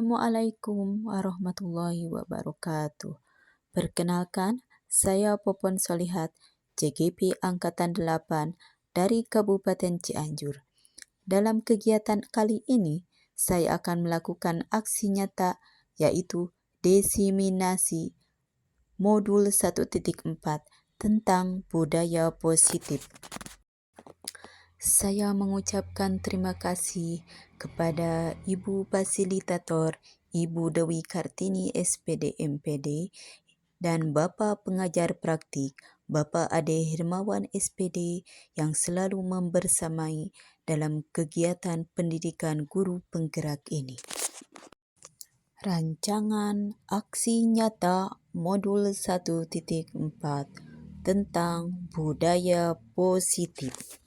Assalamualaikum warahmatullahi wabarakatuh. Perkenalkan, saya Popon Solihat, CGP Angkatan 8 dari Kabupaten Cianjur. Dalam kegiatan kali ini, saya akan melakukan aksi nyata, yaitu diseminasi modul 1.4 tentang budaya positif. Saya mengucapkan terima kasih kepada Ibu Fasilitator, Ibu Dewi Kartini SPD MPD, dan Bapak Pengajar Praktik, Bapak Ade Hermawan SPD yang selalu membersamai dalam kegiatan pendidikan guru penggerak ini. Rancangan aksi nyata modul 1.4 tentang budaya positif.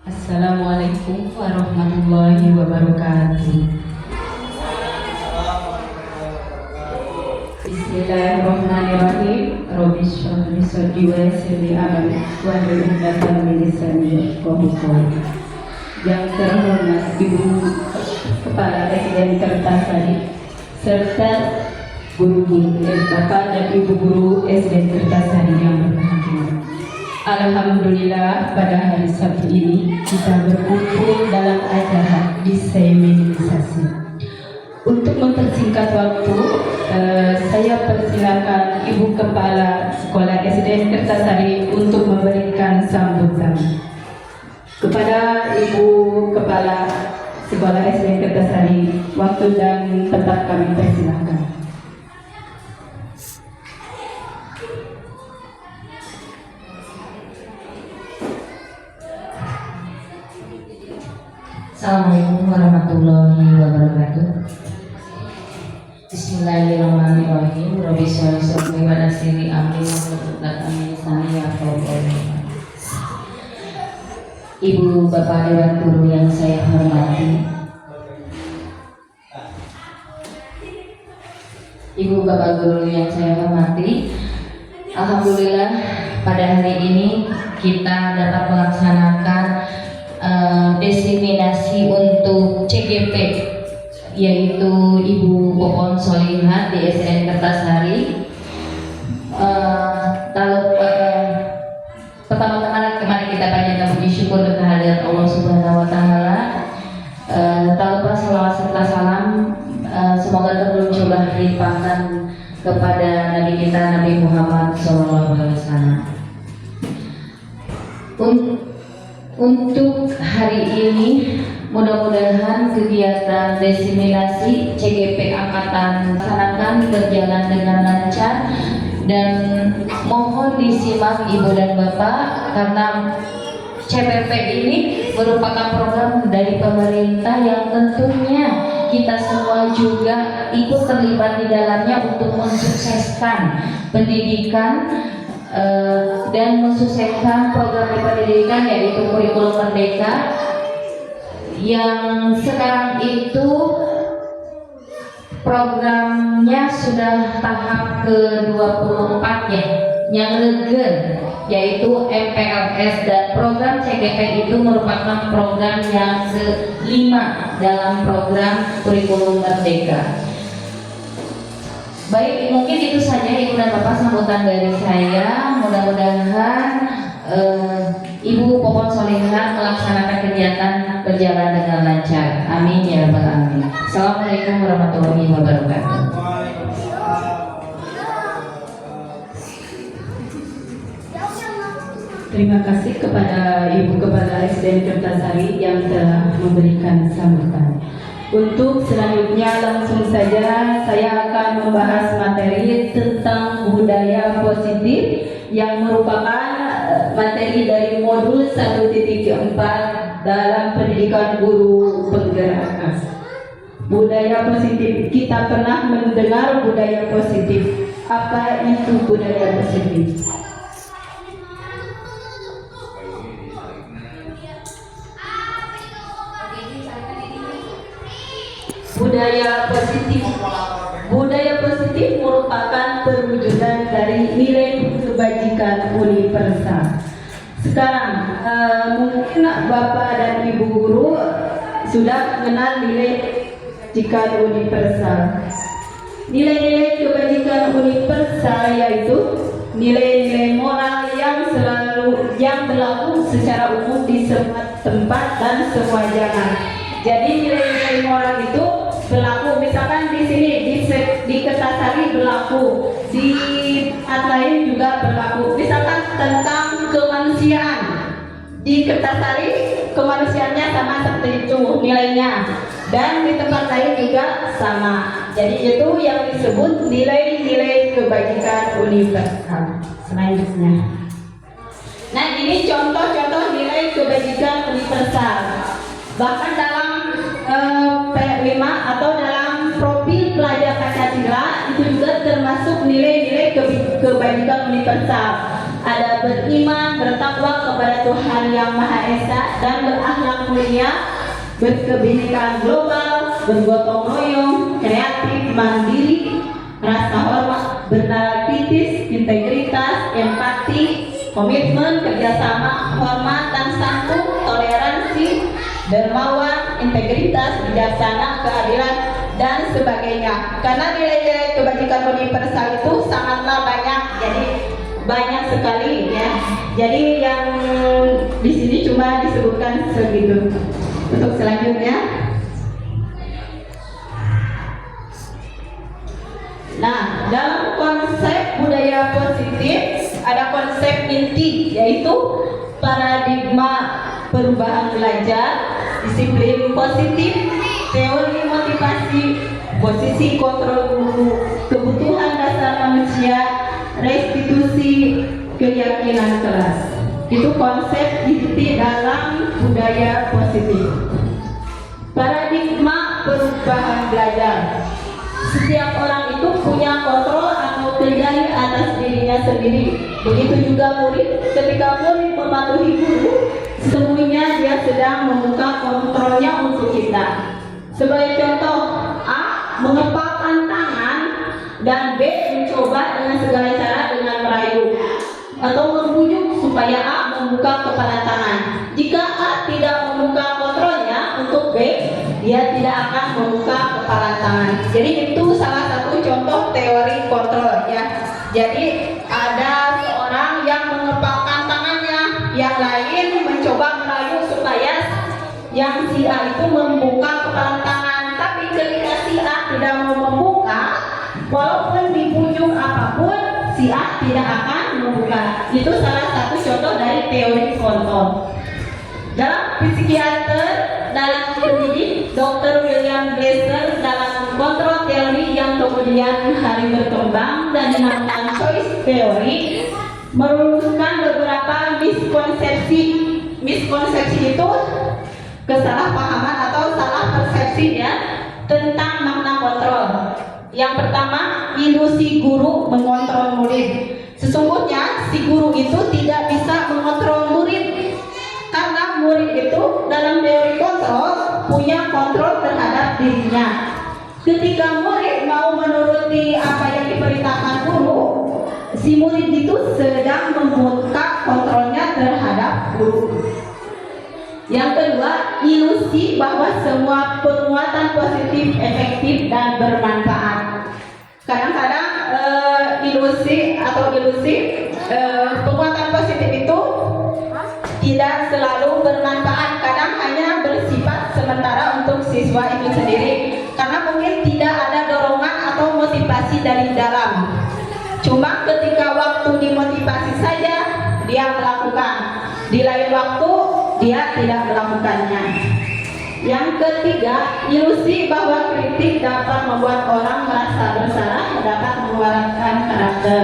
Assalamualaikum warahmatullahi wabarakatuh. Bismillahirrahmanirrahim. Rabbi shrah li sadri wa yassir li amri wahlul 'uqdatam min lisani yafqahu qawli. Yang terhormat Ibu Kepala SDN Kertasari serta guru-guru Bapak dan Ibu guru SDN Kertasari yang berbahagia. Alhamdulillah, pada hari Sabtu ini kita berkumpul dalam acara diseminasi. Untuk mempersingkat waktu, saya persilakan Ibu Kepala Sekolah SDN Kertasari untuk memberikan sambutan. Kepada Ibu Kepala Sekolah SDN Kertasari. Waktu dan tempat kami persilahkan. Assalamualaikum warahmatullahi wabarakatuh. Bismillahirrahmanirrahim. Rabbi sholli sadri wa yassir amri wahlul lisani yafqahu qawli. Ibu bapak dewan guru yang saya hormati, Ibu bapak guru yang saya hormati, alhamdulillah pada hari ini kita dapat melaksanakan diseminasi untuk CGP, yaitu Ibu Popon Solihat di SDN Kertasari. Pertama-tama kemarin kita panjatkan puji syukur kehadirat Allah Subhanahu Wa Taala. Tak lupa salawat serta salam semoga tercurah limpahkan kepada Nabi kita Nabi Muhammad SAW. Untuk hari ini mudah-mudahan kegiatan diseminasi CGP Angkatan dilaksanakan berjalan dengan lancar dan mohon disimak Ibu dan Bapak karena CPP ini merupakan program dari pemerintah yang tentunya kita semua juga ikut terlibat di dalamnya untuk mensukseskan pendidikan dan mensukseskan program pendidikan yaitu kurikulum merdeka yang sekarang itu programnya sudah tahap ke-24 ya, yang regen yaitu MPLS, dan program CGP itu merupakan program yang ke-5 dalam program kurikulum merdeka. Baik, mungkin itu saja Ibu dan Bapak sambutan dari saya. Mudah-mudahan Ibu Popon Solihat melaksanakan kegiatan berjalan dengan lancar. Amin ya rabbal alamin. Assalamualaikum warahmatullahi wabarakatuh. Terima kasih kepada Ibu Kepala SDN Kertasari yang telah memberikan sambutan. Untuk selanjutnya langsung saja saya akan membahas materi tentang budaya positif yang merupakan materi dari modul 1.4 dalam pendidikan guru penggerak. Budaya positif, kita pernah mendengar budaya positif. Apa itu budaya positif? Budaya positif merupakan perwujudan dari nilai kebajikan universal. Sekarang mungkin Bapak dan Ibu guru sudah mengenal nilai kebajikan universal. Nilai-nilai kebajikan universal yaitu nilai-nilai moral yang berlaku secara umum di semua tempat dan semua zaman. Jadi nilai-nilai moral itu berlaku, misalkan di sini di Kertasari berlaku, di tempat lain juga berlaku. Misalkan tentang kemanusiaan, di Kertasari kemanusiaannya sama seperti itu nilainya, dan di tempat lain juga sama. Jadi itu yang disebut nilai-nilai kebajikan universal. Selanjutnya, nah ini contoh-contoh nilai kebajikan universal. Bahkan dalam P5 atau dalam profil pelajar Pancasila itu juga termasuk nilai-nilai kebajikan universal. Ada beriman, bertakwa kepada Tuhan Yang Maha Esa, dan berakhlak mulia, berkebinekaan global, bergotong royong, kreatif, mandiri, rasa hormat, bernalar kritis, integritas, empati, komitmen, kerjasama, hormat dan santun, toleransi, dermawan, integritas, bijaksana, keadilan, dan sebagainya. Karena nilai-nilai kebajikan universal itu sangatlah banyak, jadi banyak sekali ya. Jadi yang di sini cuma disebutkan segitu. Untuk selanjutnya, nah dalam konsep budaya positif ada konsep inti, yaitu paradigma perubahan belajar, disiplin positif, teori motivasi, posisi kontrol guru, kebutuhan dasar manusia, restitusi keyakinan kelas. Itu konsep inti dalam budaya positif. Paradigma perubahan belajar. Setiap orang itu punya kontrol atau kendali atas dirinya sendiri. Begitu juga murid, ketika murid mematuhi guru, sesungguhnya dia sedang membuka kontrolnya untuk kita. Sebagai contoh, A mengepalkan tangan dan B mencoba dengan segala cara dengan merayu atau membujuk supaya A membuka kepala tangan. Jika A tidak membuka kontrolnya untuk B, dia tidak akan membuka kepala tangan. Jadi itu salah satu contoh teori kontrol ya. Jadi ada seorang yang mengepalkan tangannya, yang lain mencoba merayu supaya yang si A itu membuka kepala tangan. Tapi ketika si A tidak mau membuka, walaupun dibujuk apapun, si A tidak akan membuka. Itu salah satu contoh dari teori kontrol. Dalam psikiater, dalam pendidik, Dr. William Glasser dalam kontrol teori yang kemudian hari berkembang dan dinamakan choice theory, merumuskan beberapa miskonsepsi. Miskonsepsi itu kesalahpahaman atau salah persepsi ya tentang makna kontrol. Yang pertama, ilusi guru mengontrol murid. Sesungguhnya si guru itu tidak bisa mengontrol murid, karena murid itu dalam teori kontrol punya kontrol terhadap dirinya. Ketika murid mau menuruti apa yang diperintahkan guru, si murid itu sedang membuka kontrolnya terhadap guru. Yang kedua, ilusi bahwa semua penguatan positif efektif dan bermanfaat. Kadang-kadang ilusi penguatan positif itu tidak selalu bermanfaat, kadang hanya bersifat sementara untuk siswa itu sendiri karena mungkin tidak ada dorongan atau motivasi dari dalam. Cuma ketika waktu dimotivasi saja dia melakukan, di lain waktu dia tidak melakukannya. Yang ketiga, ilusi bahwa kritik dapat membuat orang merasa bersalah, dapat mengeluarkan karakter.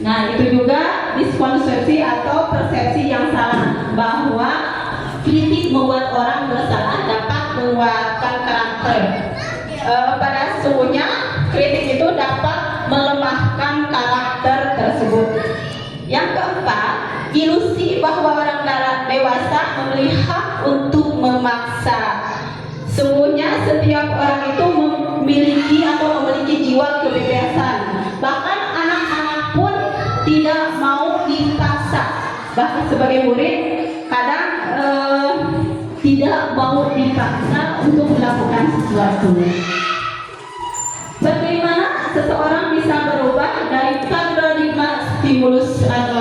Nah, itu juga miskonsepsi atau persepsi yang salah bahwa kritik membuat orang bersalah dapat mengeluarkan karakter. Pada sesungguhnya kritik itu dapat melemahkan karakter tersebut. Yang keempat, ilusi bahwa orang dewasa memiliki hak untuk memaksa. Sesungguhnya setiap orang itu memiliki jiwa kebebasan. Bahkan anak-anak pun tidak mau dipaksa. Bahkan sebagai murid kadang tidak mau dipaksa untuk melakukan sesuatu. Bagaimana seseorang bisa berubah dari paradigma stimulus atau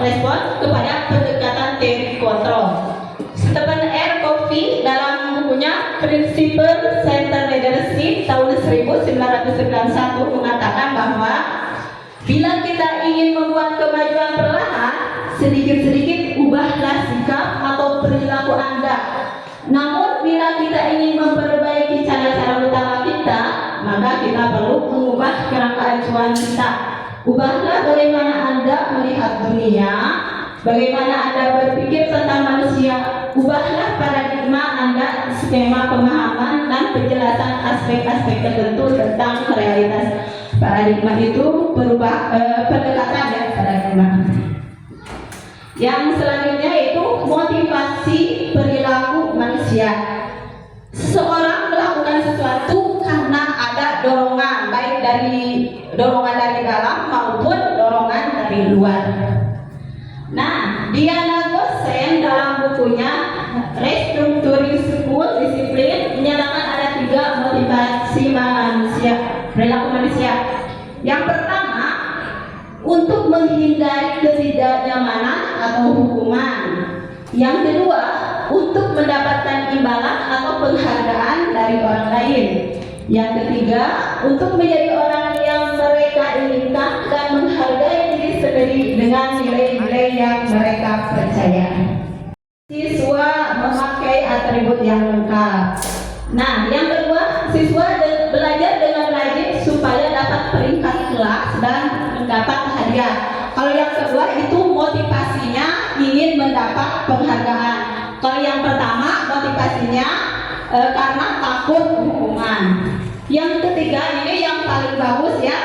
respon kepada pendekatan teori kontrol? Stephen R. Covey dalam bukunya Principle Center Leadership tahun 1991 mengatakan bahwa bila kita ingin membuat kemajuan perlahan, sedikit-sedikit ubahlah sikap atau perilaku Anda. Namun bila kita ingin memperbaiki cara-cara utama kita, maka kita perlu mengubah kerangka acuan kita. Ubahlah bagaimana Anda melihat dunia, bagaimana Anda berpikir tentang manusia. Ubahlah paradigma Anda, skema pemahaman dan penjelasan aspek-aspek tertentu tentang realitas. Paradigma itu pendekatan ya paradigma. Yang selanjutnya itu motivasi perilaku manusia. Seseorang melakukan sesuatu karena ada dorongan, baik dari dorongan dari dalam maupun dorongan dari luar. Nah, Diana Gosen dalam bukunya Restructuring School Discipline menyatakan ada 3 motivasi manusia, perilaku manusia. Yang pertama, untuk menghindari ketidaknyamanan atau hukuman. Yang kedua, untuk mendapatkan imbalan atau penghargaan dari orang lain. Yang ketiga, untuk menjadi orang yang mereka inginkan dan menghargai diri sendiri dengan nilai-nilai yang mereka percaya. Siswa memakai atribut tingkat kelas dan mendapat hadiah. Kalau yang kedua itu motivasinya ingin mendapat penghargaan. Kalau yang pertama motivasinya karena takut hukuman. Yang ketiga ini yang paling bagus ya,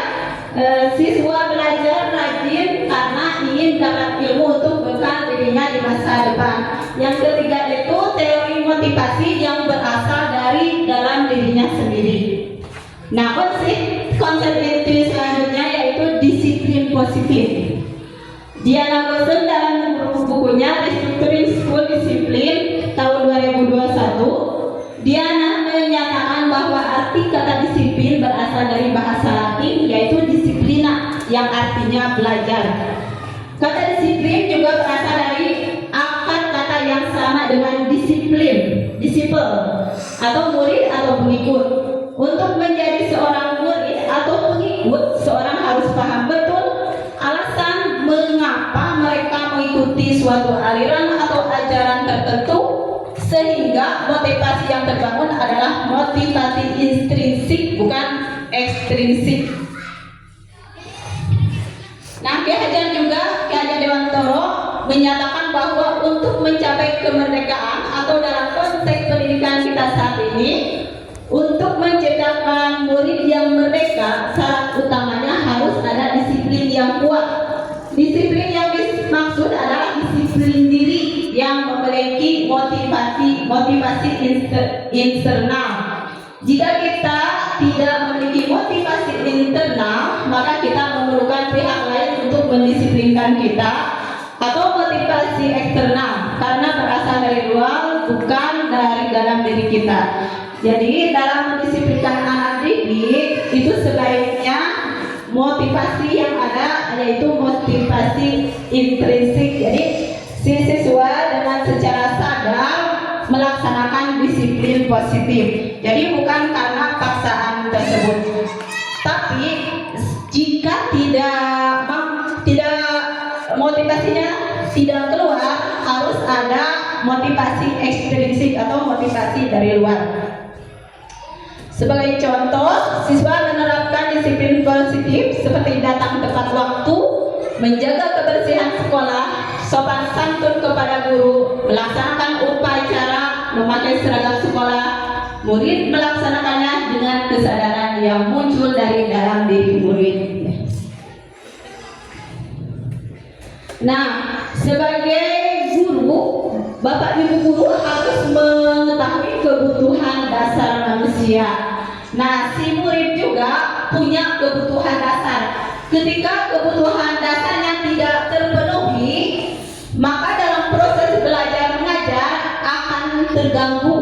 siswa belajar rajin karena ingin dapat ilmu untuk bekal dirinya di masa depan. Yang ketiga itu teori motivasi yang berasal dari dalam dirinya sendiri. Nah, konsep inti selanjutnya yaitu disiplin positif. Diana Gosen dalam bukunya Restructuring School Discipline tahun 2021, Diana menyatakan bahwa arti kata disiplin berasal dari bahasa Latin yaitu disiplina yang artinya belajar. Kata disiplin juga berasal dari akar kata yang sama dengan disiplin, disciple atau murid atau pengikut. Untuk menjadi seorang murid atau pengikut, seorang harus paham betul alasan mengapa mereka mengikuti suatu aliran atau ajaran tertentu, sehingga motivasi yang terbangun adalah motivasi intrinsik bukan ekstrinsik. Nah, Ki Hajar Dewantoro menyatakan bahwa untuk mencapai kemerdekaan atau dalam konteks pendidikan kita saat ini, untuk menciptakan murid yang merdeka, syarat utamanya harus ada disiplin yang kuat. Disiplin yang dimaksud adalah disiplin diri yang memiliki motivasi internal. Jika kita tidak memiliki motivasi internal, maka kita memerlukan pihak lain untuk mendisiplinkan kita, atau motivasi eksternal karena berasal dari luar bukan dari dalam diri kita. Jadi dalam mendisiplinkan anak didik itu sebaiknya motivasi yang ada yaitu motivasi intrinsik. Jadi si siswa dengan secara sadar melaksanakan disiplin positif. Jadi bukan karena paksaan tersebut. Tapi jika tidak motivasinya tidak keluar, harus ada motivasi ekstrinsik atau motivasi dari luar. Sebagai contoh, siswa menerapkan disiplin positif seperti datang tepat waktu, menjaga kebersihan sekolah, sopan santun kepada guru, melaksanakan upacara, memakai seragam sekolah. Murid melaksanakannya dengan kesadaran yang muncul dari dalam diri murid. Nah, sebagai guru, Bapak Ibu guru harus mengetahui kebutuhan dasar manusia. Nah, si murid juga punya kebutuhan dasar. Ketika kebutuhan dasarnya tidak terpenuhi, maka dalam proses belajar mengajar akan terganggu,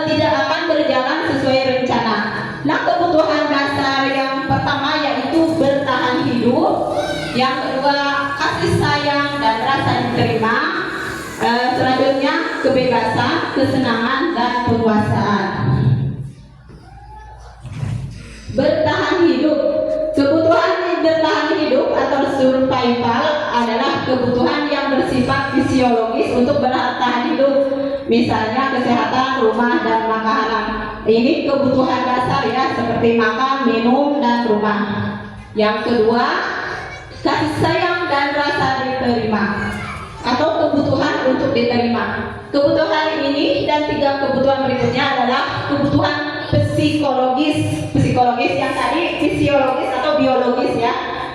tidak akan berjalan sesuai rencana. Nah, kebutuhan dasar yang pertama yaitu bertahan hidup, yang kedua kasih sayang dan rasa diterima, selanjutnya kebebasan, kesenangan dan penguasaan. Bertahan hidup. Kebutuhan bertahan hidup atau survival adalah kebutuhan yang bersifat fisiologis untuk bertahan hidup. Misalnya kesehatan, rumah, dan makanan. Ini kebutuhan dasar ya, seperti makan, minum, dan rumah. Yang kedua, kasih sayang dan rasa diterima atau kebutuhan untuk diterima. Kebutuhan ini dan tiga kebutuhan berikutnya adalah kebutuhan psikologis yang tadi fisiologis atau biologis ya,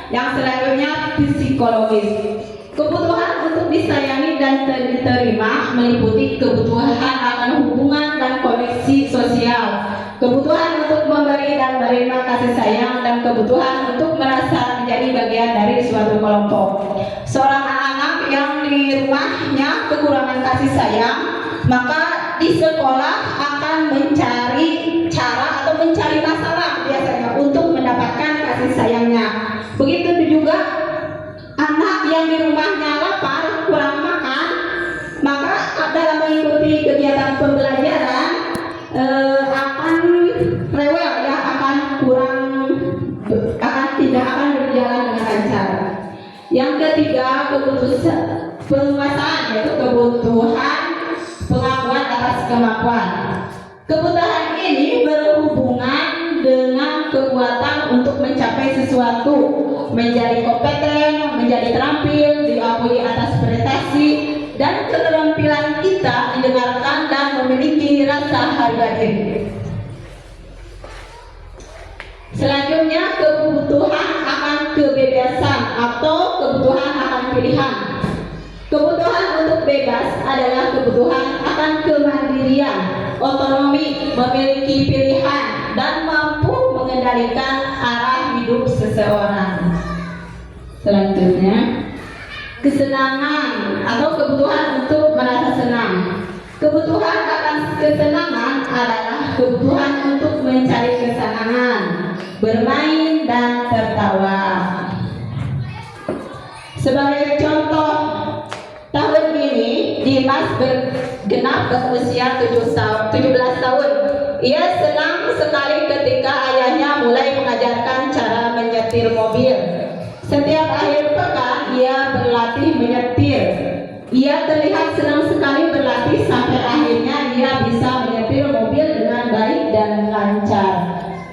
yang selanjutnya psikologis. Kebutuhan untuk disayangi dan diterima meliputi kebutuhan akan hubungan dan koneksi sosial, kebutuhan untuk memberi dan menerima kasih sayang, dan kebutuhan untuk merasa menjadi bagian dari suatu kelompok. Seorang anak yang di rumahnya kekurangan kasih sayang, maka di sekolah akan mencari cara atau mencari masalah biasanya untuk mendapatkan kasih sayangnya. Begitu juga anak yang di rumahnya lapar, kurang makan, maka dalam mengikuti kegiatan pembelajaran akan rewel ya, akan tidak akan berjalan dengan lancar. Yang ketiga, penguasaan, yaitu kebutuhan pengakuan atas kemampuan. Kebutuhan ini berhubungan dengan kekuatan kekuatan untuk mencapai sesuatu, menjadi kompeten, menjadi terampil, diakui atas prestasi, dan keterampilan kita didengarkan dan memiliki rasa harga diri. Selanjutnya, kebutuhan akan kebebasan atau kebutuhan akan pilihan. Kebutuhan untuk bebas adalah kebutuhan akan kemandirian, otonomi, memiliki pilihan, dan mampu mengendalikan arah hidup seseorang. Selanjutnya, kesenangan atau kebutuhan untuk merasa senang. Kebutuhan akan kesenangan adalah kebutuhan untuk mencari kesenangan, bermain, dan tertawa. Sebagai contoh, tahun ini Dimas bergenap berusia 17 tahun. Ia senang sekali ketika ayahnya mulai mengajarkan cara menyetir mobil. Setiap akhir pekan ia berlatih menyetir. Ia terlihat senang sekali berlatih sampai akhirnya ia bisa menyetir mobil dengan baik dan lancar.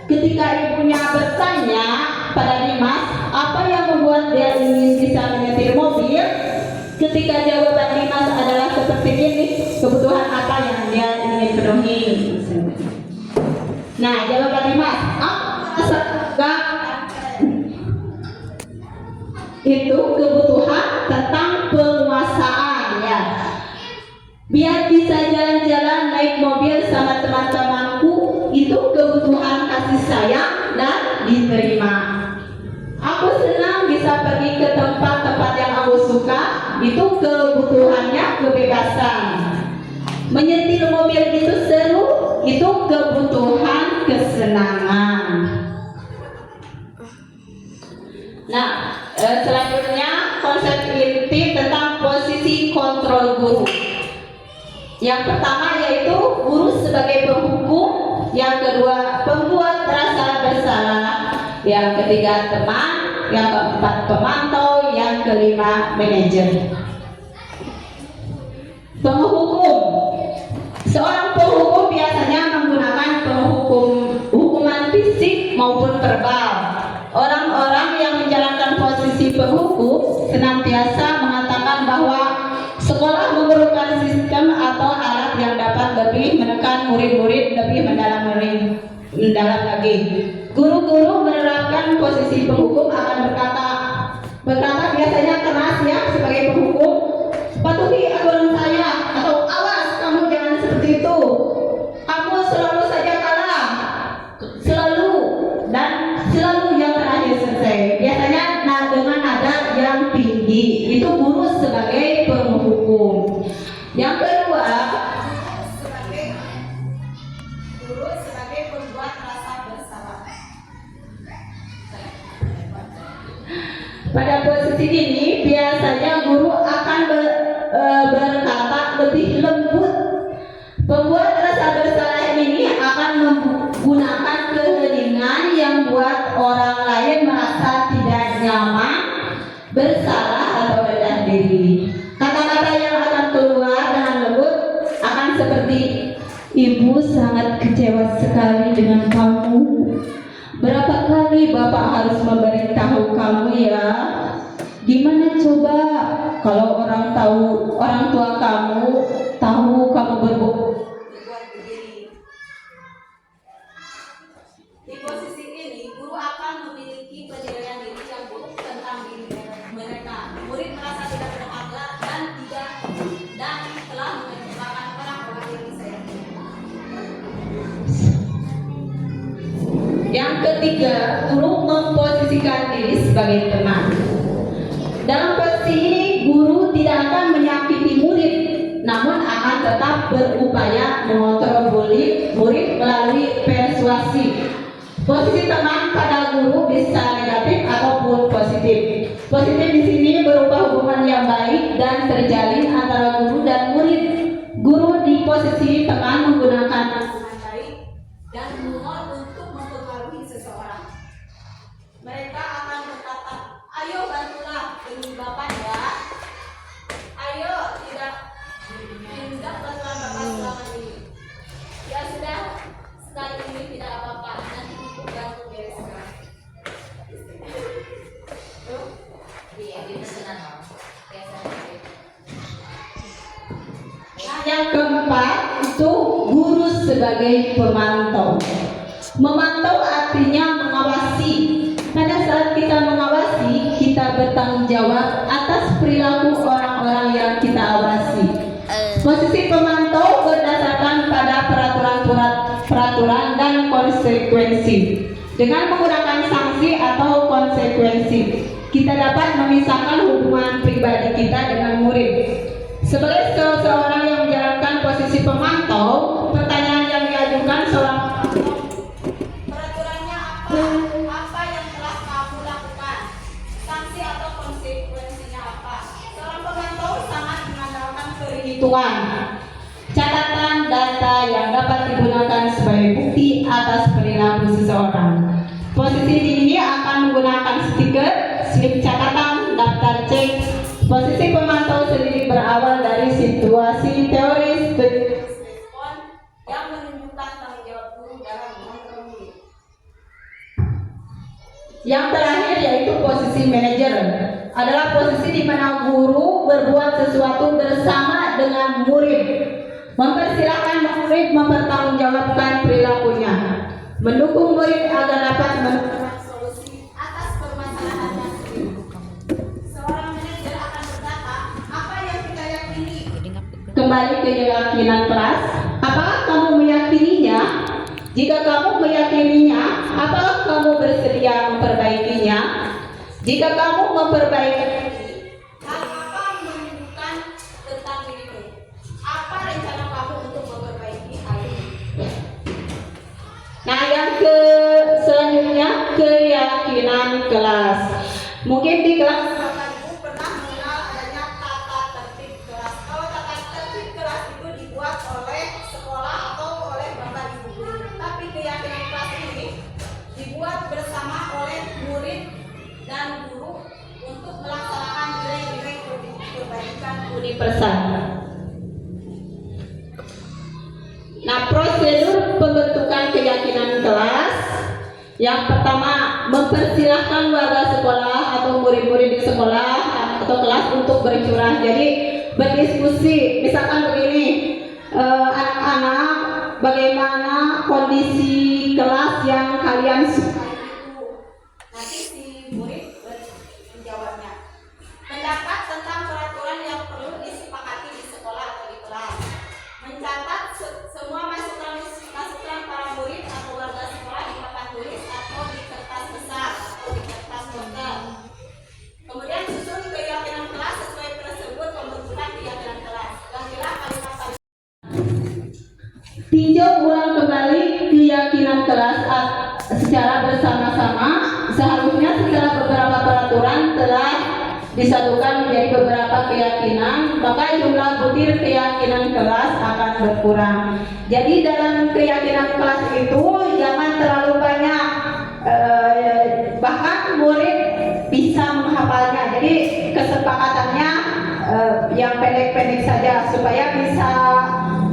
Ketika ibunya bertanya pada Dimas apa yang membuat dia ingin bisa menyetir mobil, ketika jawaban Dimas adalah seperti ini, kebutuhan apa yang dia ingin penuhi. Nah, jawaban Dimas, itu kebutuhan tentang penguasaan, ya. Biar bisa jalan-jalan naik mobil sama teman-temanku, itu kebutuhan kasih sayang dan diterima. Aku senang bisa pergi ke tempat-tempat yang aku suka, itu kebutuhannya kebebasan. Menyetir mobil itu seru, itu kebutuhan kesenangan. Nah, selanjutnya konsep inti tentang posisi kontrol guru. Yang pertama yaitu guru sebagai penghukum, yang kedua pembuat rasa bersalah, yang ketiga teman, yang keempat pemantau, yang kelima manajer. Penghukum. Seorang penghukum biasanya menggunakan hukuman fisik maupun verbal. Orang-orang yang menjalankan posisi penghukum senantiasa mengatakan bahwa sekolah memerlukan sistem atau alat yang dapat lebih menekan murid-murid lebih mendalam lagi. Guru-guru menerapkan posisi penghukum akan berkata biasanya keras, ya, sebagai penghukum, patuhi aturan saya, atau awas kamu jangan seperti itu, kamu selalu saja kalah, selalu, dan selalu yang terakhir selesai. Biasanya dengan nada yang tinggi, itu guru sebagai penghukum. Yang kedua, guru sebagai pembuat rasa bersalah. Pada posisi ini biasanya guru akan berkata lebih lembut. Pembuat rasa bersalah ini akan menggunakan keheningan yang buat orang lain merasa tidak nyaman, bersalah, atau rendah diri. Kata-kata yang akan keluar dengan lembut akan seperti, ibu sangat kecewa sekali dengan kamu. Berapa kali bapak harus memberitahu kamu, ya? Gimana coba kalau orang tua kamu tahu kamu berbuat begini. Di posisi ini guru akan memiliki penilaian diri yang buruk tentang diri mereka. Murid merasa tidak berakhlak dan telah menyebabkan orang-orang yang disayang. Yang ketiga, guru memposisikan diri sebagai teman. Dalam posisi ini, guru tidak akan menyakiti murid, namun akan tetap berupaya mengontrol murid melalui persuasi. Posisi teman pada guru bisa negatif ataupun positif. Positif di sini berupa hubungan yang baik dan terjalin antara guru dan murid. Guru di posisi teman menggunakan hubungan baik dan humor untuk mempengaruhi seseorang. Mereka akan berkata, ayo bantulah demi bapak, ya. Ayo tidak bantuan bapak selama ini. Ya sudah, sekali ini tidak apa-apa, nanti ibu bantu bereskan. keempat itu guru sebagai pemantau. Memantau artinya mengawasi. Pada saat kita mengawasi, kita bertanggung jawab atas perilaku orang-orang yang kita awasi. Posisi pemantau berdasarkan pada peraturan dan konsekuensi. Dengan menggunakan sanksi atau konsekuensi, kita dapat memisahkan hubungan pribadi kita dengan murid. Sebagai seseorang yang menjalankan posisi pemantau, pertanyaan yang diajukan seorang peraturannya apa yang telah kamu lakukan, sanksi atau konsekuensinya apa. Seorang pemantau sangat mengandalkan perhitungan, catatan data yang dapat digunakan sebagai bukti atas perilaku seseorang. Posisi ini akan menggunakan stiker, slip catatan, daftar cek. Posisi pemantau sendiri berawal dari situasi teoris yang menunjukkan tanggung jawab guru dalam mengontrol murid. Yang terakhir yaitu posisi manajer, adalah posisi di mana guru berbuat sesuatu bersama dengan murid, mempersilahkan murid mempertanggungjawabkan perilakunya, mendukung murid agar dapat menemukan solusi atas permasalahannya sendiri. Seorang manajer akan berkata, apa yang kita yakini? Kembali ke keyakinan kelas, apakah kamu meyakininya? Jika kamu meyakininya, apakah kamu bersedia memperbaikinya? Jika kamu memperbaiki, hal apa menunjukkan tentang dirimu? Apa rencana kamu untuk memperbaiki hal ini? Nah, yang selanjutnya keyakinan kelas. Mungkin di kelas Ibu pernah mengenal adanya tata tertib kelas. Kalau tata tertib kelas itu dibuat oleh sekolah atau oleh bapak ibu guru. Tapi keyakinan kelas ini dibuat bersama oleh murid dan guru untuk melaksanakan nilai-nilai kebaikan universal. Nah, prosedur pembentukan keyakinan kelas. Yang pertama, mempersilahkan warga sekolah atau murid-murid di sekolah atau kelas untuk bercurah. Jadi berdiskusi, misalkan begini, anak-anak, bagaimana kondisi kelas yang kalian suka itu? Nanti si murid menjawabnya. Pendapat tentang peraturan yang perlu disepakati di sekolah atau di kelas. Mencatat semua masukan para murid atau warga sekolah di papan tulis atau di kertas besar atau di kertas poster. Kemudian susun keyakinan kelas sesuai tersebut pembentukan keyakinan kelas. Gantilah kalimat. Tinjau ulang kembali keyakinan kelas secara bersama-sama. Seharusnya setelah beberapa peraturan telah disatukan menjadi beberapa keyakinan, maka jumlah butir keyakinan kelas akan berkurang. Jadi dalam keyakinan kelas itu jangan terlalu banyak, bahkan murid bisa menghafalnya. Jadi kesepakatannya yang pendek-pendek saja supaya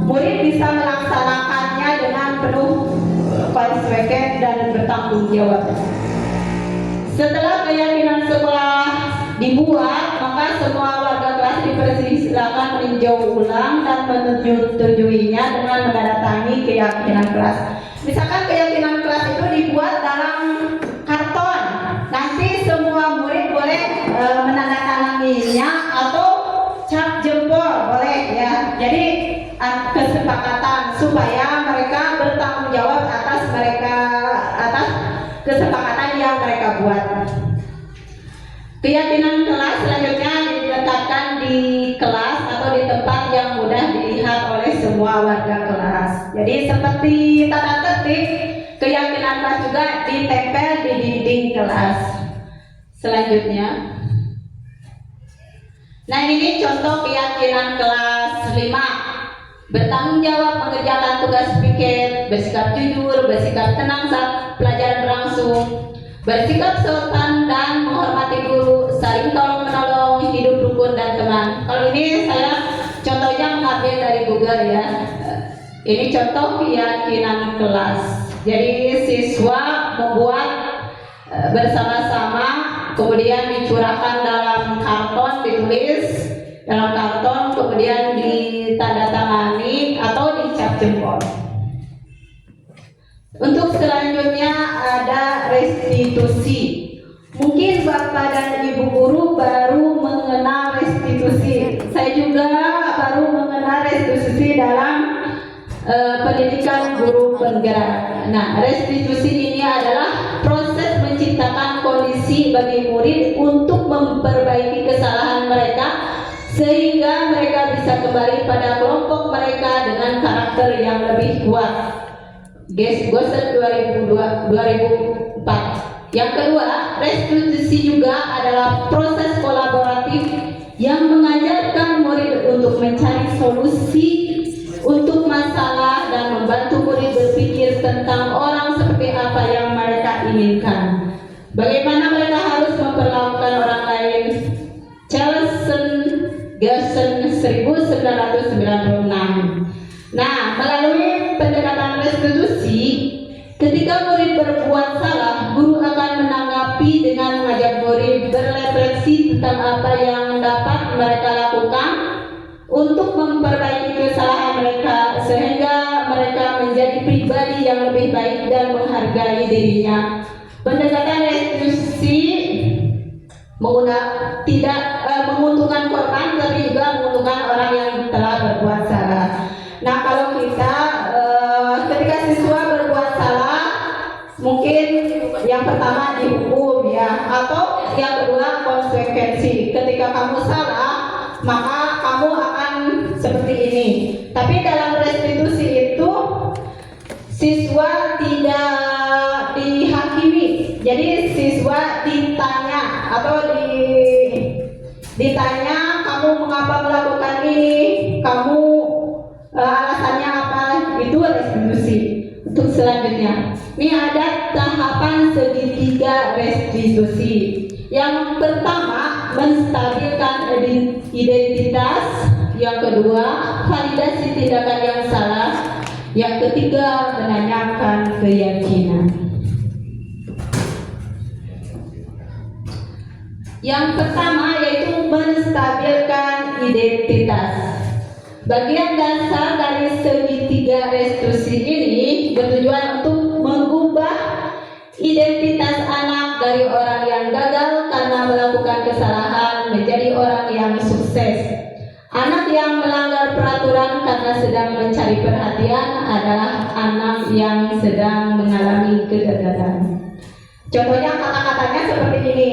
murid bisa melaksanakannya dengan penuh konsekuensi dan bertanggung jawab. Setelah keyakinan sekolah dibuat, maka semua warga kelas dipersilakan meninjau ulang dan menyetujuinya dengan menandatangani keyakinan kelas. Misalkan keyakinan kelas itu dibuat dalam karton, nanti semua murid boleh menandatanganinya atau cap jempol boleh ya. Jadi kesepakatan supaya mereka bertanggung jawab atas kesepakatan yang mereka buat. Keyakinan kelas selanjutnya diletakkan di kelas atau di tempat yang mudah dilihat oleh semua warga kelas. Jadi seperti tata tertib, keyakinan kelas juga ditempel di dinding kelas. Selanjutnya, nah ini contoh keyakinan kelas 5. Bertanggung jawab mengerjakan tugas piket, bersikap jujur, bersikap tenang saat pelajaran berlangsung, bersikap sopan dan menghormati guru, saling tolong menolong, hidup rukun dan teman. Kalau ini saya contohnya mengambil dari Google ya. Ini contoh keyakinan kelas. Jadi siswa membuat bersama-sama, kemudian dicurahkan dalam karton, ditulis dalam karton, kemudian ditandatangani atau jempol. Untuk selanjutnya ada restitusi. Mungkin Bapak dan Ibu guru baru mengenal restitusi. Saya juga baru mengenal restitusi dalam pendidikan guru penggerak. Nah, restitusi ini adalah proses menciptakan kondisi bagi murid untuk memperbaiki kesalahan mereka sehingga mereka bisa kembali pada kelompok mereka dengan karakter yang lebih kuat. Goset 2004. Yang kedua, restitusi juga adalah proses kolaboratif yang mengajarkan murid untuk mencari solusi untuk masalah dan membantu murid berpikir tentang orang seperti apa yang mereka inginkan. Bagaimana mereka harus memperlakukan orang lain. Gerson 1996. Nah, melalui pendekatan restitusi, ketika murid berbuat salah, guru akan menanggapi dengan mengajak murid berefleksi tentang apa yang dapat mereka lakukan untuk memperbaiki kesalahan mereka sehingga mereka menjadi pribadi yang lebih baik dan menghargai dirinya. Pendekatan restitusi tidak menguntungkan korban tapi juga menguntungkan orang yang telah berbuat salah. Nah, kalau kita ketika siswa berbuat salah, mungkin yang pertama dihukum ya, atau yang kedua konsekuensi. Ketika kamu salah, maka kamu akan seperti ini. Tapi dalam restitusi itu siswa tidak dihakimi. Jadi siswa ditanya atau ditanya kamu mengapa melakukan ini, kamu alasannya apa, itu restitusi. Untuk selanjutnya, ini ada tahapan segitiga restitusi. Yang pertama, menstabilkan identitas. Yang kedua, validasi tindakan yang salah. Yang ketiga, menanyakan keyakinan. Yang pertama yaitu menstabilkan identitas. Bagian dasar dari segitiga restitusi ini bertujuan untuk mengubah identitas anak dari orang yang gagal karena melakukan kesalahan menjadi orang yang sukses. Anak yang melanggar peraturan karena sedang mencari perhatian adalah anak yang sedang mengalami kegagalan. Contohnya kata-katanya seperti ini.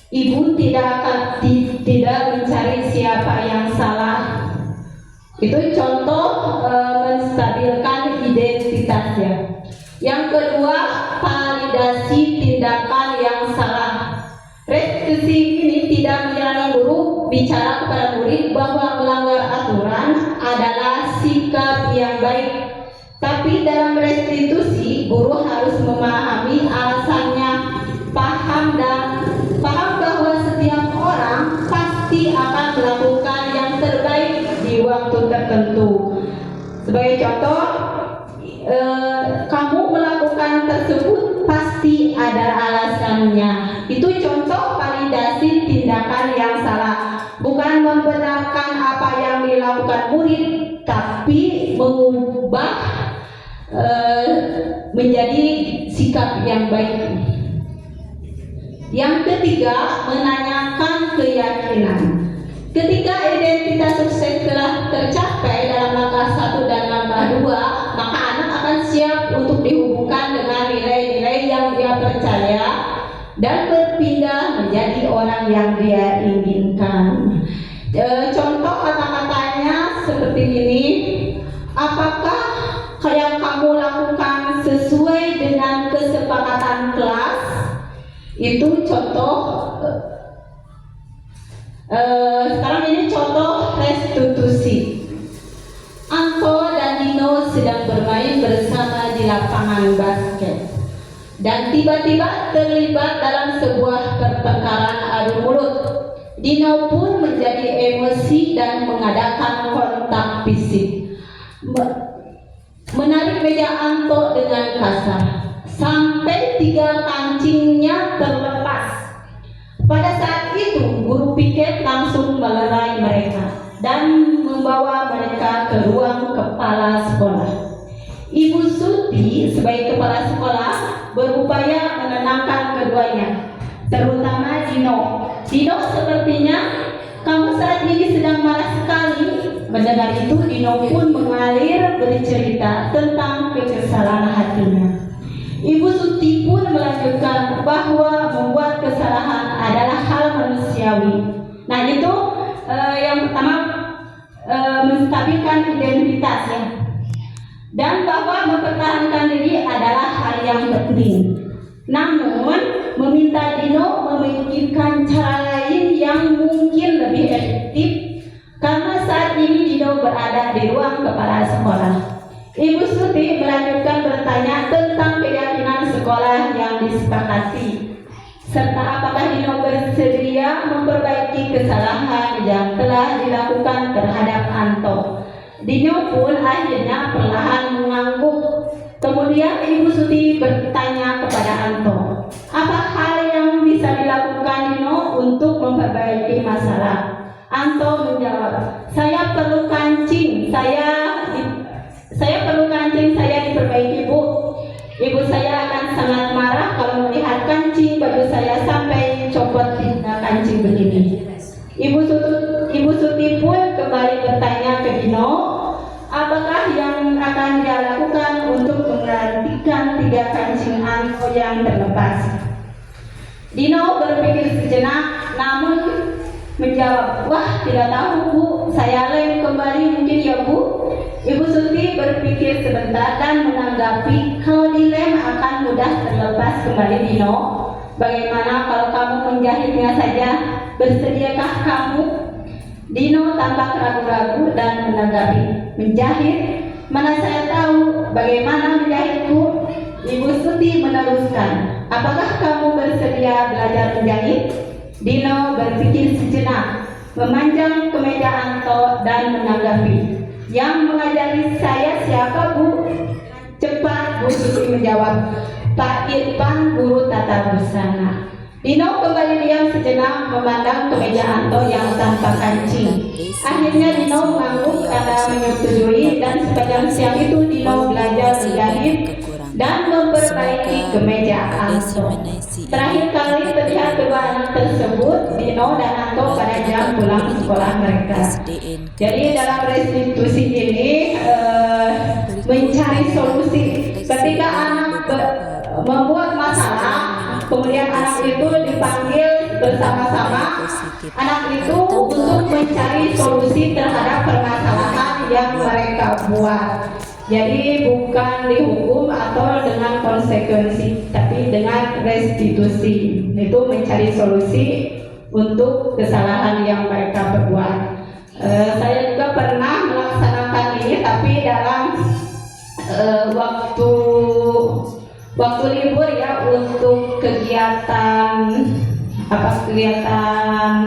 Ibu tidak mencari siapa yang salah. Itu contoh menstabilkan identitasnya. Yang kedua, validasi tindakan yang salah. Restitusi ini tidak menyerang guru bicara kepada murid bahwa melanggar aturan adalah sikap yang baik. Tapi dalam restitusi, guru harus memahami alasannya, paham bahwa setiap orang pasti akan melakukan yang terbaik di waktu tertentu. Sebagai contoh, kamu melakukan tersebut pasti ada alasannya. Itu contoh validasi tindakan yang salah. Bukan membenarkan apa yang dilakukan murid, tapi mengubah menjadi sikap yang baik. Yang ketiga, menanyakan keyakinan. Ketika identitas sukses telah tercapai dalam langkah 1 dan langkah 2, maka anak akan siap untuk dihubungkan dengan nilai-nilai yang dia percaya dan berpindah menjadi orang yang dia inginkan. Contoh kata-katanya seperti ini. Apakah yang kamu lakukan sesuai dengan kesepakatan kelas? Itu contoh. Sekarang ini contoh restitusi. Anto dan Dino sedang bermain bersama di lapangan basket dan tiba-tiba terlibat dalam sebuah pertengkaran adu mulut. Dino pun menjadi emosi dan mengadakan kontak fisik, menarik meja Anto dengan kasar sampai 3 kancingnya terlepas. Pada saat itu guru piket langsung melerai mereka dan membawa mereka ke ruang kepala sekolah. Ibu Suti sebagai kepala sekolah berupaya menenangkan keduanya, terutama Dino. Dino, sepertinya kamu saat ini sedang marah sekali. Mendengar itu, Dino pun mengalir bercerita tentang kekesalan hatinya. Ibu Suti pun melanjutkan bahwa membuat kesalahan adalah hal manusiawi. Nah, itu yang pertama, menstabilkan identitas ya. Dan bahwa mempertahankan diri adalah hal yang penting. Namun, meminta Dino memikirkan cara lain yang mungkin lebih efektif, karena saat ini Dino berada di ruang kepala sekolah. Ibu Suti melanjutkan bertanya tentang keyakinan sekolah yang disepakati, serta apakah Dino bersedia memperbaiki kesalahan yang telah dilakukan terhadap Anto. Dino pun akhirnya perlahan mengangguk. Kemudian Ibu Suti bertanya kepada Anto, apa hal yang bisa dilakukan Dino untuk memperbaiki masalah? Anto menjawab, saya perlu kancing saya diperbaiki, Bu. Ibu saya akan sangat marah kalau melihat kancing baju saya sampai copot di kancing begini. Ibu Suti pun kembali bertanya ke Dino, apakah yang akan dia lakukan untuk menggantikan 3 kancing Anto yang terlepas. Dino berpikir sejenak, namun menjawab, wah tidak tahu Bu, saya lem kembali mungkin ya Bu. Ibu Suti berpikir sebentar dan menanggapi, kalau dilem akan mudah terlepas kembali Dino. Bagaimana kalau kamu menjahitnya saja? Bersediakah kamu? Dino tampak ragu-ragu dan menanggapi, menjahit? Mana saya tahu bagaimana menjahitku? Ibu Suti meneruskan, apakah kamu bersedia belajar menjahit? Dino berpikir sejenak, memanjang kemeja Anto dan menanggapi, yang mengajari saya siapa Bu? Cepat Bu Suti menjawab, Pak Irfan, guru tata busana. Dino kembali diam sejenak memandang kemeja Anto yang tanpa kancing. Akhirnya Dino mengangguk karena menyetujui, dan sepanjang siang itu Dino belajar menjahit dan memperbaiki kemeja Anto. Terakhir kali terlihat kedua anak tersebut, Dino dan Anto, pada jam pulang sekolah mereka. Jadi dalam restitusi ini mencari solusi. Ketika anak membuat masalah, kemudian anak itu dipanggil bersama-sama, anak itu untuk mencari solusi terhadap permasalahan yang mereka buat. Jadi bukan dihukum atau dengan konsekuensi, tapi dengan restitusi. Itu mencari solusi untuk kesalahan yang mereka perbuat. Saya juga pernah melaksanakan ini, tapi dalam waktu libur ya, untuk kegiatan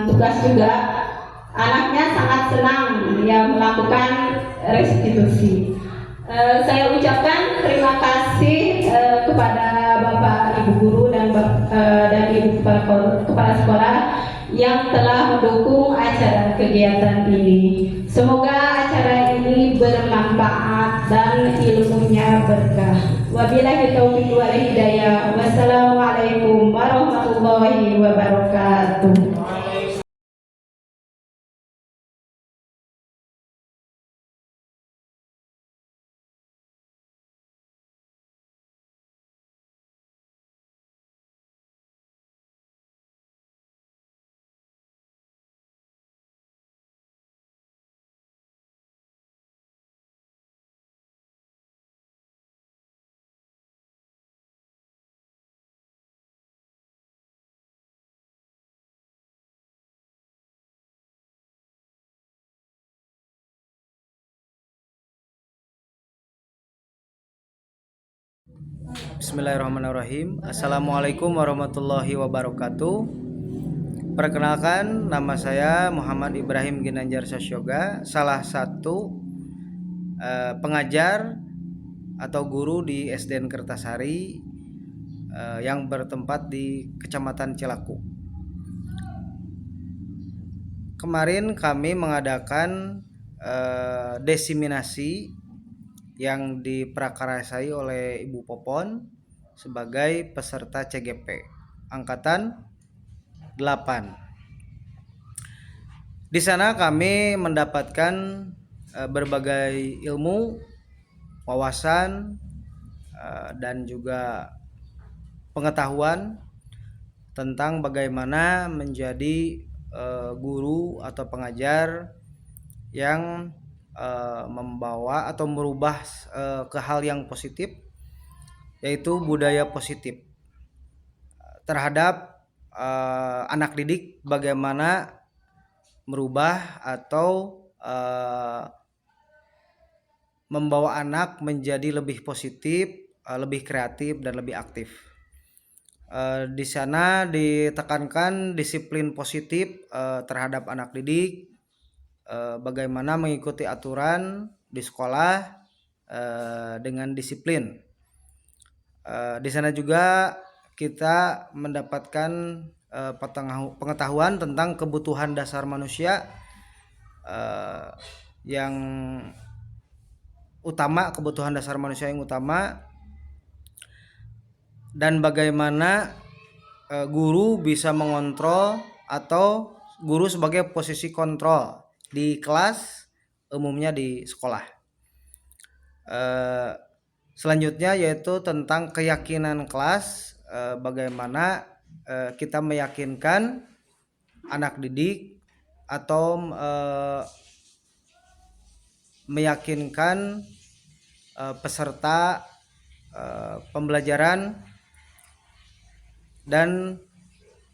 tugas juga. Anaknya sangat senang ya melakukan restitusi. Saya ucapkan terima kasih kepada Bapak Ibu Guru dan Ibu Kepala Sekolah yang telah mendukung acara kegiatan ini. Semoga acara ini bermanfaat dan ilmunya berkah. Wabillahi taufiq wal hidayah. Wassalamualaikum warahmatullahi wabarakatuh. Bismillahirrahmanirrahim. Assalamualaikum warahmatullahi wabarakatuh. Perkenalkan, nama saya Muhammad Ibrahim Ginanjar Sasyoga, salah satu pengajar atau guru di SDN Kertasari yang bertempat di Kecamatan Cilaku. kemarin kami mengadakan desiminasi yang diprakarsai oleh Ibu Popon sebagai peserta CGP angkatan 8. Di sana kami mendapatkan berbagai ilmu, wawasan, dan juga pengetahuan tentang bagaimana menjadi guru atau pengajar yang membawa atau merubah ke hal yang positif, yaitu budaya positif terhadap anak didik, bagaimana merubah atau membawa anak menjadi lebih positif, lebih kreatif dan lebih aktif. Di sana ditekankan disiplin positif terhadap anak didik, bagaimana mengikuti aturan di sekolah dengan disiplin. Di sana juga kita mendapatkan pengetahuan tentang kebutuhan dasar manusia yang utama, kebutuhan dasar manusia yang utama, dan bagaimana guru bisa mengontrol atau guru sebagai posisi kontrol di kelas, umumnya di sekolah. Selanjutnya yaitu tentang keyakinan kelas, bagaimana kita meyakinkan anak didik atau meyakinkan peserta pembelajaran. Dan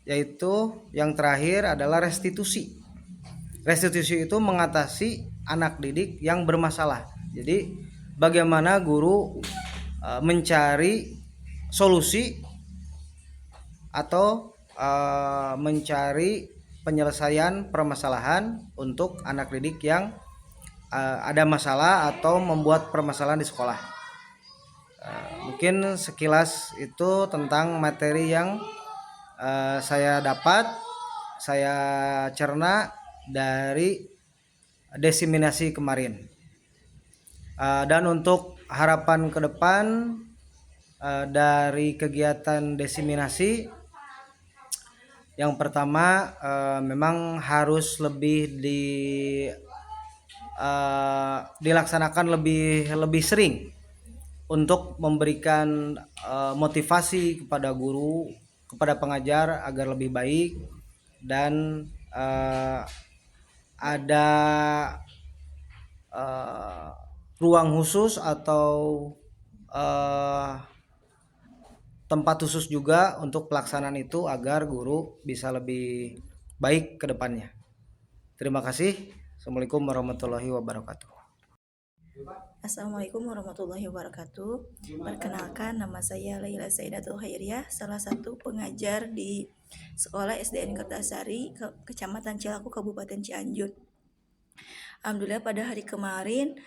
yaitu yang terakhir adalah restitusi. Restitusi itu mengatasi anak didik yang bermasalah. Jadi bagaimana guru mencari solusi atau mencari penyelesaian permasalahan untuk anak didik yang ada masalah atau membuat permasalahan di sekolah. Mungkin sekilas itu tentang materi yang saya dapat, saya cerna dari desiminasi kemarin. Dan untuk harapan ke depan dari kegiatan desiminasi, yang pertama memang harus lebih dilaksanakan lebih sering untuk memberikan motivasi kepada guru, kepada pengajar agar lebih baik, dan ada ruang khusus atau tempat khusus juga untuk pelaksanaan itu agar guru bisa lebih baik ke depannya. Terima kasih. Assalamualaikum warahmatullahi wabarakatuh. Assalamualaikum warahmatullahi wabarakatuh. Perkenalkan, nama saya Laila Saidatul Khairiyah, salah satu pengajar di Sekolah SDN Kertasari, Kecamatan Cilaku, Kabupaten Cianjur. Alhamdulillah pada hari kemarin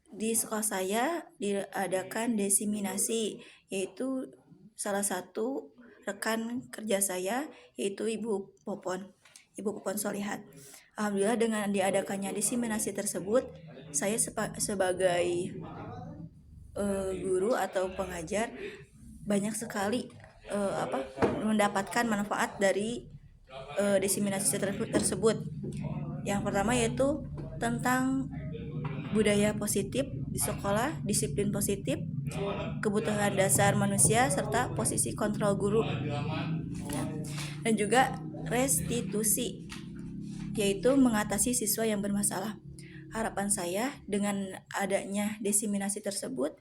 di sekolah saya diadakan desiminasi, yaitu salah satu rekan kerja saya yaitu Ibu Popon Solihat. Alhamdulillah dengan diadakannya desiminasi tersebut, saya sebagai guru atau pengajar banyak sekali mendapatkan manfaat dari desiminasi tersebut. Yang pertama yaitu tentang budaya positif di sekolah, disiplin positif, kebutuhan dasar manusia, serta posisi kontrol guru. Dan juga restitusi, yaitu mengatasi siswa yang bermasalah. Harapan saya dengan adanya desiminasi tersebut,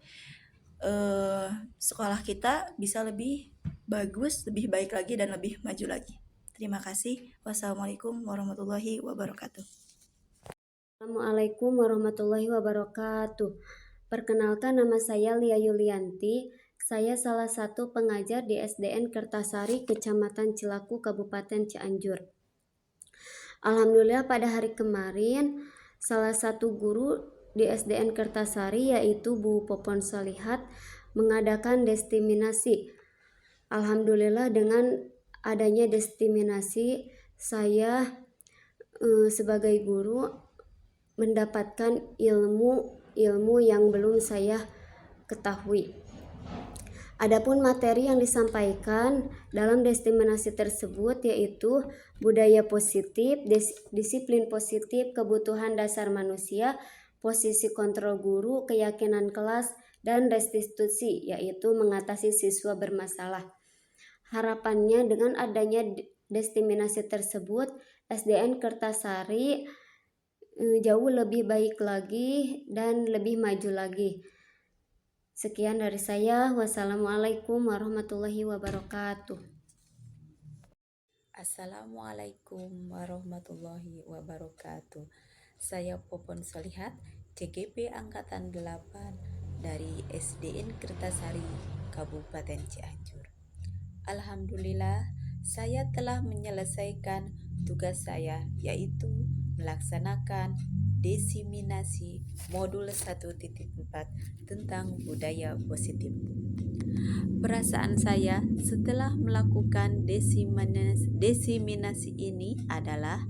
sekolah kita bisa lebih bagus, lebih baik lagi, dan lebih maju lagi. Terima kasih. Wassalamualaikum warahmatullahi wabarakatuh. Assalamualaikum warahmatullahi wabarakatuh. Perkenalkan, nama saya Lia Yulianti. Saya salah satu pengajar di SDN Kertasari, Kecamatan Cilaku, Kabupaten Cianjur. Alhamdulillah pada hari kemarin salah satu guru di SDN Kertasari yaitu Bu Popon Solihat mengadakan desiminasi. Alhamdulillah dengan adanya desiminasi saya sebagai guru mendapatkan ilmu yang belum saya ketahui. Adapun materi yang disampaikan dalam diseminasi tersebut yaitu budaya positif, disiplin positif, kebutuhan dasar manusia, posisi kontrol guru, keyakinan kelas, dan restitusi, yaitu mengatasi siswa bermasalah. Harapannya dengan adanya diseminasi tersebut, SDN Kertasari jauh lebih baik lagi dan lebih maju lagi. Sekian dari saya. Wassalamualaikum warahmatullahi wabarakatuh. Assalamualaikum warahmatullahi wabarakatuh. Saya Popon Solihat, CGP Angkatan 8 dari SDN Kertasari, Kabupaten Cianjur. Alhamdulillah, saya telah menyelesaikan tugas saya, yaitu melaksanakan diseminasi modul 1.4 tentang budaya positif. Perasaan saya setelah melakukan diseminasi ini adalah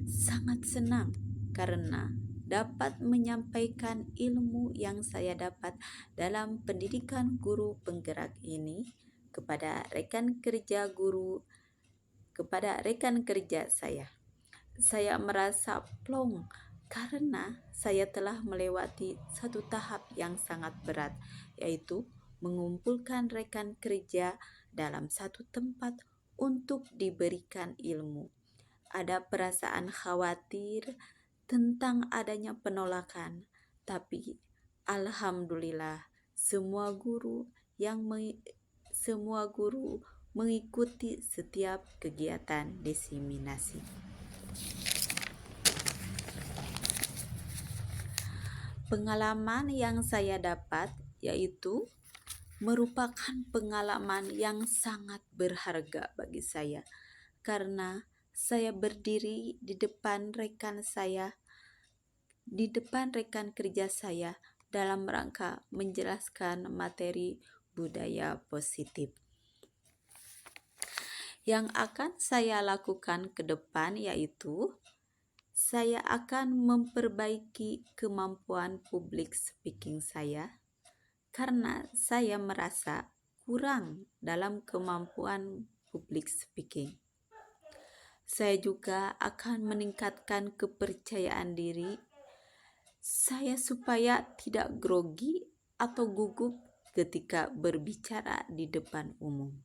sangat senang karena dapat menyampaikan ilmu yang saya dapat dalam pendidikan guru penggerak ini kepada rekan kerja saya. Saya merasa plong karena saya telah melewati satu tahap yang sangat berat, yaitu mengumpulkan rekan kerja dalam satu tempat untuk diberikan ilmu. Ada perasaan khawatir tentang adanya penolakan, tapi alhamdulillah semua guru mengikuti setiap kegiatan diseminasi. Pengalaman yang saya dapat yaitu merupakan pengalaman yang sangat berharga bagi saya karena saya berdiri di depan rekan kerja saya dalam rangka menjelaskan materi budaya positif. Yang akan saya lakukan ke depan yaitu saya akan memperbaiki kemampuan public speaking saya karena saya merasa kurang dalam kemampuan public speaking. Saya juga akan meningkatkan kepercayaan diri saya supaya tidak grogi atau gugup ketika berbicara di depan umum.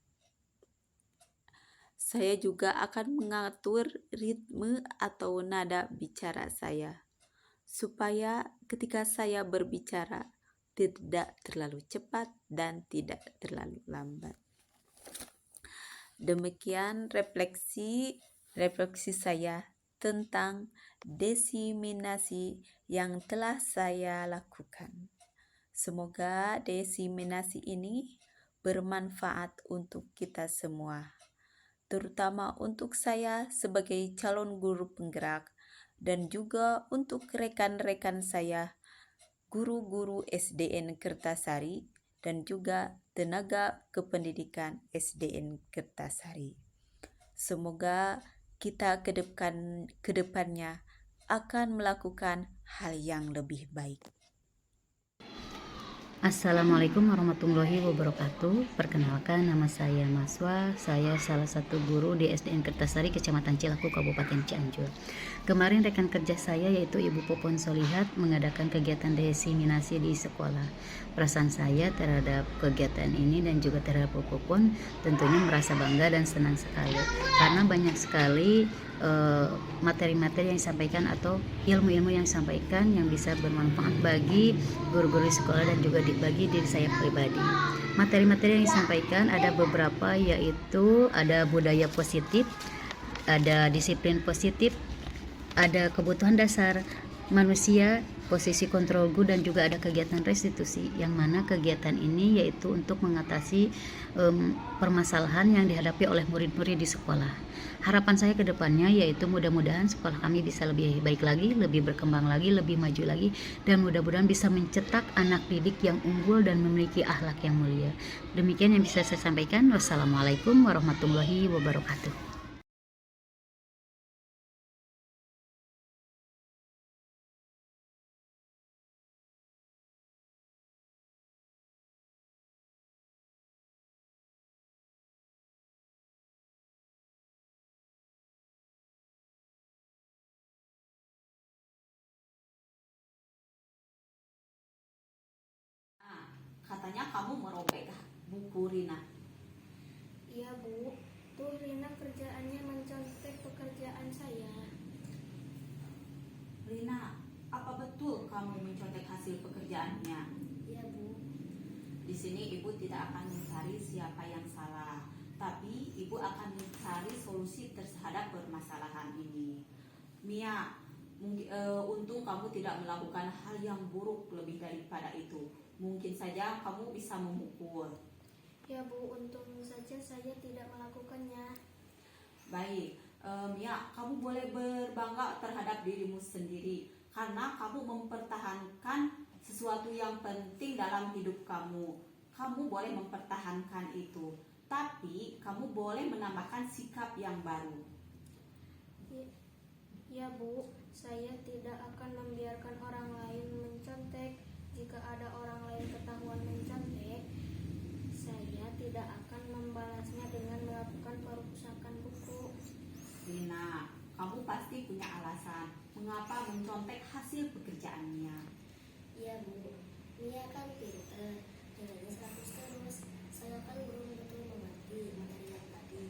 Saya juga akan mengatur ritme atau nada bicara saya, supaya ketika saya berbicara tidak terlalu cepat dan tidak terlalu lambat. Demikian refleksi saya tentang diseminasi yang telah saya lakukan. Semoga diseminasi ini bermanfaat untuk kita semua, terutama untuk saya sebagai calon guru penggerak dan juga untuk rekan-rekan saya, guru-guru SDN Kertasari dan juga tenaga kependidikan SDN Kertasari. Semoga kita ke depannya akan melakukan hal yang lebih baik. Assalamualaikum warahmatullahi wabarakatuh. Perkenalkan, nama saya Maswa. Saya salah satu guru di SDN Kertasari, Kecamatan Cilaku, Kabupaten Cianjur. Kemarin rekan kerja saya yaitu Ibu Popon Solihat mengadakan kegiatan diseminasi di sekolah. Perasaan saya terhadap kegiatan ini dan juga terhadap Bu Popon tentunya merasa bangga dan senang sekali karena banyak sekali materi-materi yang disampaikan atau ilmu-ilmu yang disampaikan yang bisa bermanfaat bagi guru-guru sekolah dan juga bagi diri saya pribadi. Materi-materi yang disampaikan ada beberapa, yaitu ada budaya positif, ada disiplin positif, ada kebutuhan dasar manusia, posisi kontrol guru, dan juga ada kegiatan restitusi, yang mana kegiatan ini yaitu untuk mengatasi permasalahan yang dihadapi oleh murid-murid di sekolah. Harapan saya ke depannya yaitu mudah-mudahan sekolah kami bisa lebih baik lagi, lebih berkembang lagi, lebih maju lagi, dan mudah-mudahan bisa mencetak anak didik yang unggul dan memiliki akhlak yang mulia. Demikian yang bisa saya sampaikan. Wassalamualaikum warahmatullahi wabarakatuh. Katanya kamu merobek buku Rina. Iya Bu, tuh Rina kerjaannya mencontek pekerjaan saya. Rina, apa betul kamu mencontek hasil pekerjaannya? Iya Bu. Di sini ibu tidak akan mencari siapa yang salah, tapi ibu akan mencari solusi terhadap permasalahan ini. Mia, untung kamu tidak melakukan hal yang buruk lebih daripada itu. Mungkin saja kamu bisa memukul. Ya Bu, untung saja saya tidak melakukannya. Baik, Mia, kamu boleh berbangga terhadap dirimu sendiri karena kamu mempertahankan sesuatu yang penting dalam hidup kamu. Kamu boleh mempertahankan itu, tapi kamu boleh menambahkan sikap yang baru. Ya Bu, saya tidak akan membiarkan orang lain mencontek. Jika ada orang lain ketahuan mencontek, saya tidak akan membalasnya dengan melakukan perusakan buku. Rina, kamu pasti punya alasan mengapa mencontek hasil pekerjaannya. Iya Bu, Mia kan pinter, nilainya 100 terus. Saya kan belum betul mengerti materi yang tadi.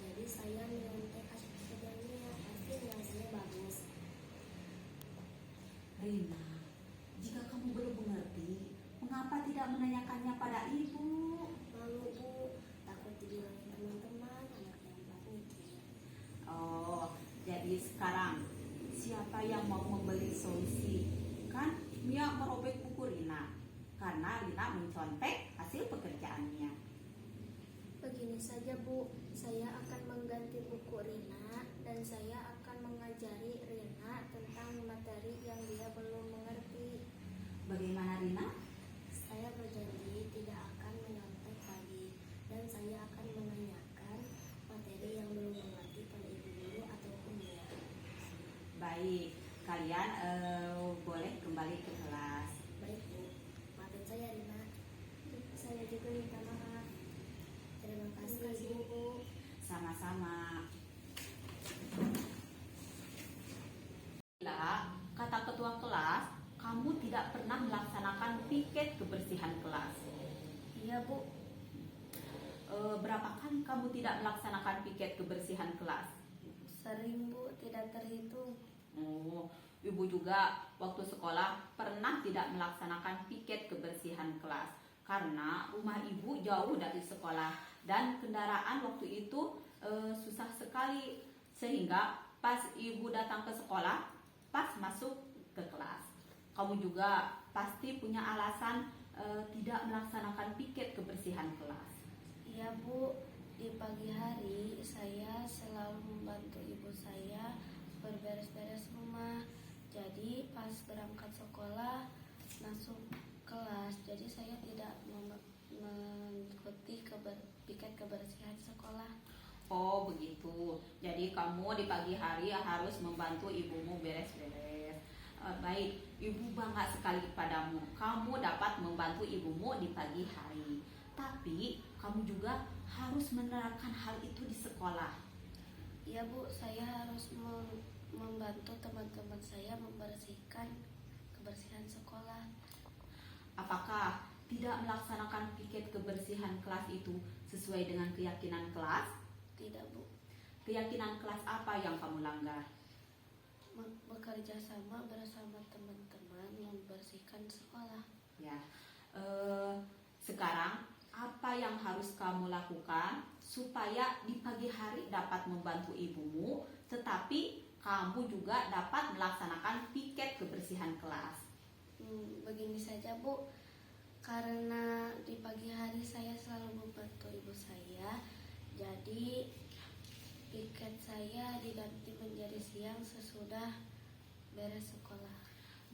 Jadi saya menyontek hasil pekerjaannya, pasti nilainya bagus. Rina, jika kamu belum mengerti, mengapa tidak menanyakannya pada ibu? Malu Bu, takut dibilangin teman-teman anak yang gak mikir. Oh, jadi sekarang siapa yang mau memberi solusi? Kan Mia merobek buku Rina karena Rina mencontek hasil pekerjaannya. Begini saja Bu, saya akan mengganti buku Rina dan saya akan mengajari Rina tentang materi yang dia belum mengerti. Bagaimana Rina? Saya berjanji tidak akan menyontek lagi dan saya akan menanyakan materi yang belum mengerti pada ibu guru ataupun dia. Baik, kalian boleh kembali ke kelas. Baik Bu, maafin saya Rina. Saya juga minta maaf. Terima kasih Bu. Sama-sama. Bila kata ketua kelas, kamu tidak pernah melaksanakan piket kebersihan kelas. Iya Bu. Berapa kali kamu tidak melaksanakan piket kebersihan kelas? Sering Bu, tidak terhitung. Oh, ibu juga waktu sekolah pernah tidak melaksanakan piket kebersihan kelas karena rumah ibu jauh dari sekolah dan kendaraan waktu itu susah sekali, sehingga pas ibu datang ke sekolah pas masuk ke kelas. Kamu juga pasti punya alasan tidak melaksanakan piket kebersihan kelas. Iya Bu, di pagi hari saya selalu membantu ibu saya berberes-beres rumah. Jadi pas berangkat sekolah masuk kelas, jadi saya tidak mengikuti piket kebersihan sekolah. Oh begitu, jadi kamu di pagi hari harus membantu ibumu beres-beres. Baik, ibu bangga sekali padamu. Kamu dapat membantu ibumu di pagi hari. Tapi kamu juga harus menerapkan hal itu di sekolah. Iya Bu, saya harus membantu teman-teman saya membersihkan kebersihan sekolah. Apakah tidak melaksanakan piket kebersihan kelas itu sesuai dengan keyakinan kelas? Tidak Bu, Keyakinan kelas apa yang kamu langgar? bekerja sama bersama teman-teman membersihkan sekolah. Ya, sekarang apa yang harus kamu lakukan supaya di pagi hari dapat membantu ibumu, tetapi kamu juga dapat melaksanakan piket kebersihan kelas? Begini saja Bu, karena di pagi hari saya selalu membantu ibu saya, jadi piket saya diganti menjadi siang sesudah beres sekolah.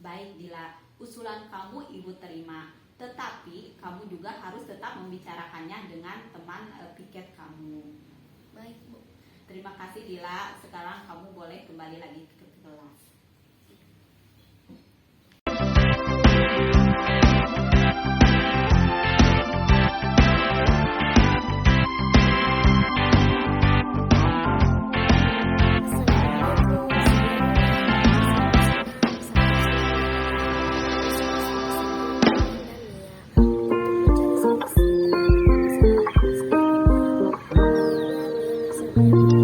Baik Dila, usulan kamu ibu terima, tetapi kamu juga harus tetap membicarakannya dengan teman piket kamu. Baik Bu. Terima kasih Dila, sekarang kamu boleh kembali lagi ke kelas. Untuk Thank you.